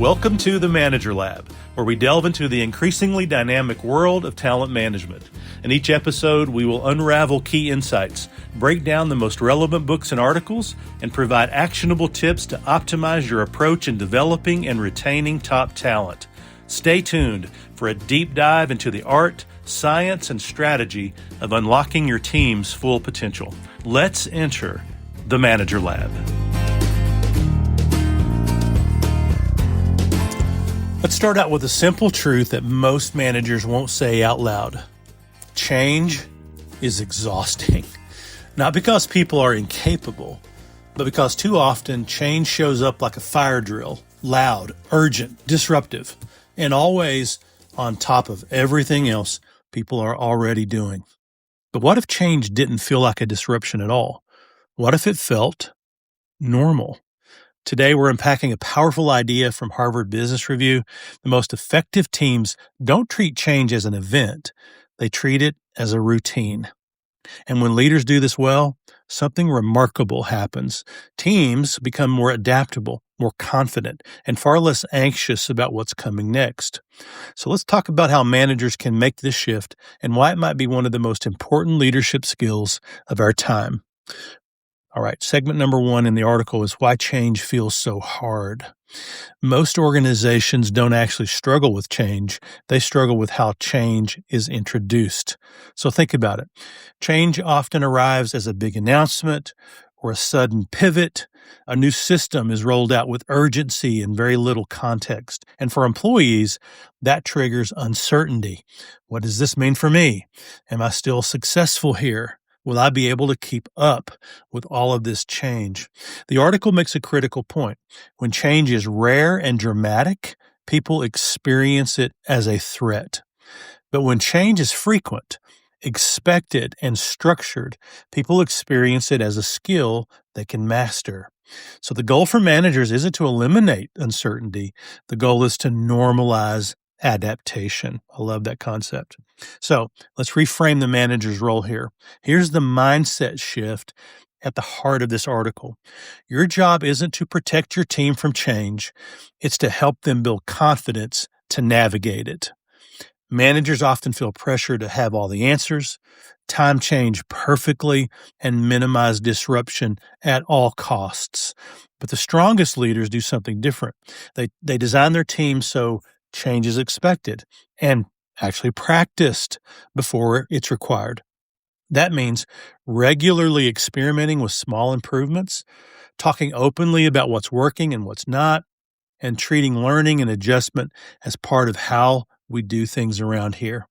Welcome to the Manager Lab, where we delve into the increasingly dynamic world of talent management. In each episode, we will unravel key insights, break down the most relevant books and articles, and provide actionable tips to optimize your approach in developing and retaining top talent. Stay tuned for a deep dive into the art, science, and strategy of unlocking your team's full potential. Let's enter the Manager Lab. Let's start out with a simple truth that most managers won't say out loud. Change is exhausting. Not because people are incapable, but because too often change shows up like a fire drill, loud, urgent, disruptive, and always on top of everything else people are already doing. But what if change didn't feel like a disruption at all? What if it felt normal? Today, we're unpacking a powerful idea from Harvard Business Review. The most effective teams don't treat change as an event. They treat it as a routine. And when leaders do this well, something remarkable happens. Teams become more adaptable, more confident, and far less anxious about what's coming next. So let's talk about how managers can make this shift and why it might be one of the most important leadership skills of our time. All right, segment number 1 in the article is why change feels so hard. Most organizations don't actually struggle with change. They struggle with how change is introduced. So think about it. Change often arrives as a big announcement or a sudden pivot. A new system is rolled out with urgency and very little context. And for employees, that triggers uncertainty. What does this mean for me? Am I still successful here? Will I be able to keep up with all of this change? The article makes a critical point. When change is rare and dramatic, people experience it as a threat. But when change is frequent, expected, and structured, people experience it as a skill they can master. So the goal for managers isn't to eliminate uncertainty. The goal is to normalize adaptation. I love that concept. So let's reframe the manager's role here. Here's the mindset shift at the heart of this article. Your job isn't to protect your team from change. It's to help them build confidence to navigate it. Managers often feel pressure to have all the answers, time change perfectly, and minimize disruption at all costs. But the strongest leaders do something different. They design their team so change is expected and actually practiced before it's required. That means regularly experimenting with small improvements, talking openly about what's working and what's not, and treating learning and adjustment as part of how we do things around here.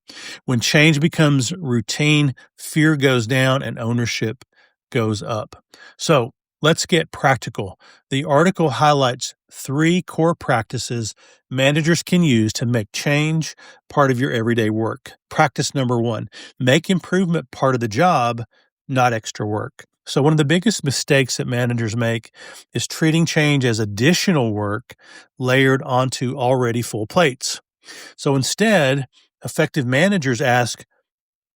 When change becomes routine, fear goes down and ownership goes up. So let's get practical. The article highlights 3 core practices managers can use to make change part of your everyday work. Practice number 1, make improvement part of the job, not extra work. So one of the biggest mistakes that managers make is treating change as additional work layered onto already full plates. So instead, effective managers ask,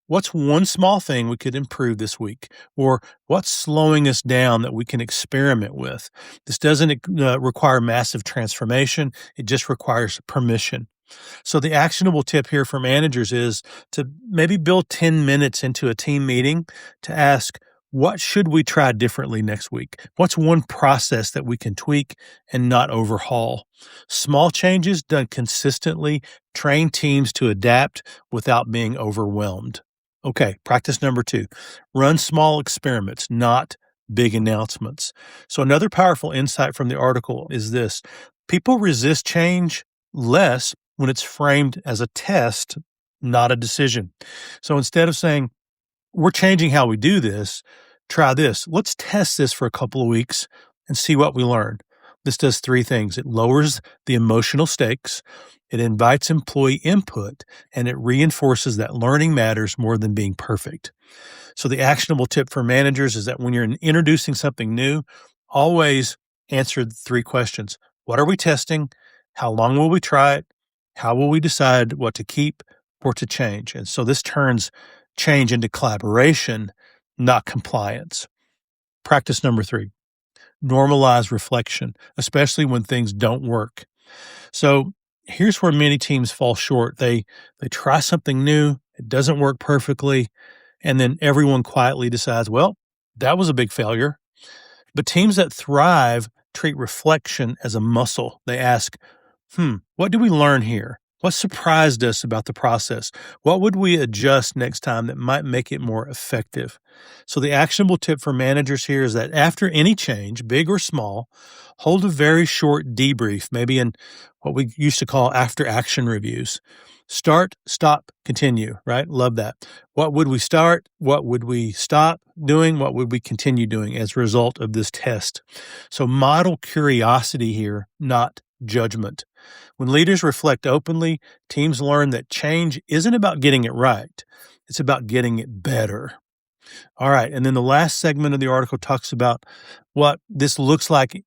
what's one small thing we could improve this week? Or what's slowing us down that we can experiment with? This doesn't require massive transformation. It just requires permission. So the actionable tip here for managers is to maybe build 10 minutes into a team meeting to ask, what should we try differently next week? What's one process that we can tweak and not overhaul? Small changes done consistently train teams to adapt without being overwhelmed. Okay, practice number 2, run small experiments, not big announcements. So another powerful insight from the article is this: people resist change less when it's framed as a test, not a decision. So instead of saying, we're changing how we do this, try this. Let's test this for a couple of weeks and see what we learn. This does 3 things. It lowers the emotional stakes, it invites employee input, and it reinforces that learning matters more than being perfect. So the actionable tip for managers is that when you're introducing something new, always answer the 3 questions. What are we testing? How long will we try it? How will we decide what to keep or to change? And so this turns change into collaboration, not compliance. Practice number 3, normalize reflection, especially when things don't work. So here's where many teams fall short. They try something new, it doesn't work perfectly, and then everyone quietly decides, well, that was a big failure. But teams that thrive treat reflection as a muscle. They ask, what did we learn here? What surprised us about the process? What would we adjust next time that might make it more effective? So the actionable tip for managers here is that after any change, big or small, hold a very short debrief, maybe in what we used to call after action reviews. Start, stop, continue, right? Love that. What would we start? What would we stop doing? What would we continue doing as a result of this test? So model curiosity here, not judgment. When leaders reflect openly, teams learn that change isn't about getting it right. It's about getting it better. All right. And then the last segment of the article talks about what this looks like,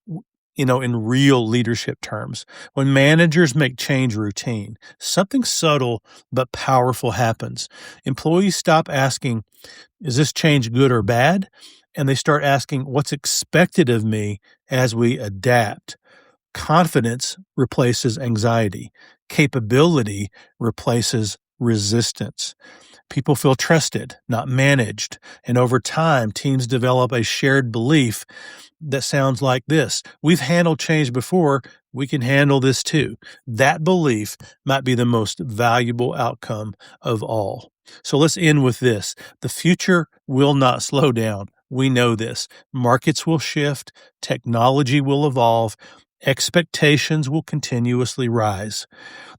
in real leadership terms. When managers make change routine, something subtle but powerful happens. Employees stop asking, is this change good or bad? And they start asking, what's expected of me as we adapt? Confidence replaces anxiety. Capability replaces resistance. People feel trusted, not managed. And over time, teams develop a shared belief that sounds like this. We've handled change before. We can handle this too. That belief might be the most valuable outcome of all. So let's end with this. The future will not slow down. We know this. Markets will shift. Technology will evolve. Expectations will continuously rise.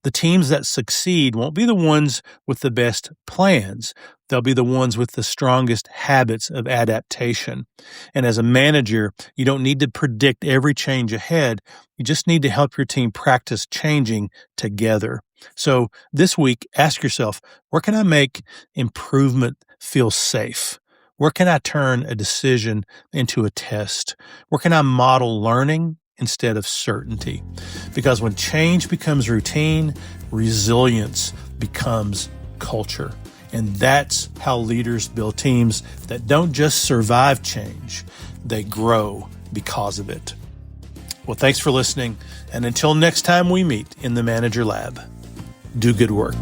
The teams that succeed won't be the ones with the best plans. They'll be the ones with the strongest habits of adaptation. And as a manager, you don't need to predict every change ahead. You just need to help your team practice changing together. So this week, ask yourself, where can I make improvement feel safe? Where can I turn a decision into a test? Where can I model learning instead of certainty? Because when change becomes routine, resilience becomes culture. And that's how leaders build teams that don't just survive change, they grow because of it. Well, thanks for listening. And until next time we meet in the Manager Lab, do good work.